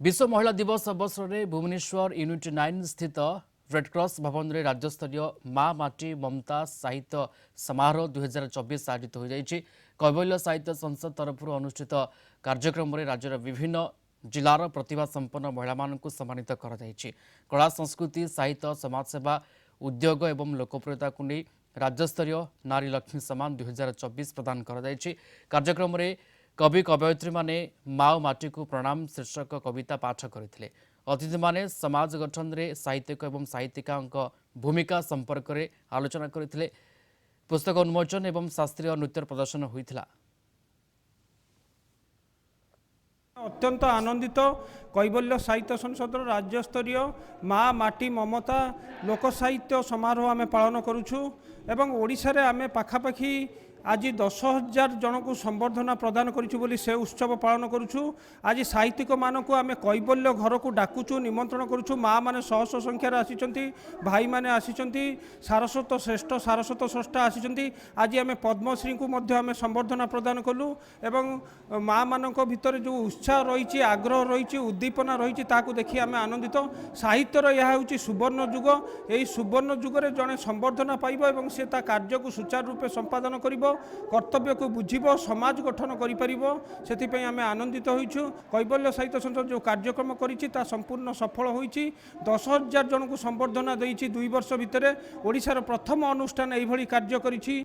विश्व महिला दिवस अवसर में भुवनेश्वर यूनिट 9 स्थित रेडक्रॉस भवन में राज्यस्तरीय माँ माटी ममता साहित्य समारोह 2024 आयोजित हो जाइछि। कैवल्य साहित्य संसद तरफ अनुष्ठित कार्यक्रम में राज्यर विभिन्न जिलार प्रतिभा संपन्न महिला मानक सम्मानित करा जाइछि। कला संस्कृति साहित्य समाजसेवा उद्योग एवं लोकप्रियता को नहीं राज्यस्तरीय नारी लक्ष्मी सम्मान 2024 प्रदान करा जाइछि। कार्यक्रम में कवि कवयित्री माने माओ माटी को प्रणाम शीर्षक कविता पाठ करते। अतिथि माने समाज गठन में साहित्यिक एवं साहित्यिका भूमिका संपर्क में आलोचना करते। पुस्तक उन्मोचन एवं शास्त्रीय नृत्य प्रदर्शन होता। अत्यंत आनंदित कैवल्य साहित्य संसद राज्यस्तरीय माँ माटी ममता लोक साहित्य समारोह आम पालन करुछु एवं ओडिशा रे आमे पाखापाखि आज 10,000 जन को संबर्धना प्रदान करूँ बोली से उत्सव पालन करुछु। आज साहित्यिक मानक आम कैवल्य घर को डाकुचु निमंत्रण करुछु। माँ मैंने शह शह संख्यार आसी भाई मैंने आसी सारस्वत श्रेष्ठ सारस्वत स्रष्टा आसी। आज आम पद्मश्री को आम संबर्धना प्रदान कलु एवं माँ मानक भितर जो उत्साह रही आग्रह रही उद्दीपना रही देखिए आम आनंदित। साहित्यर यह हूँ सुवर्ण जुग। यही सुवर्ण जुगरे जड़े संबर्धना पाइब और सी कार्य को सुचारू रूपे संपादन कर कर्तव्य को बुझिब समाज गठन करें आम आनंदित होइछु। कैवल्य साहित्य संसद जो कार्यक्रम करिछि ता संपूर्ण सफल होइछि। 10,000 जन को संबर्धना देइछि 2 वर्ष भितर। ओडिशार प्रथम अनुष्ठान एभली कार्य करिछि।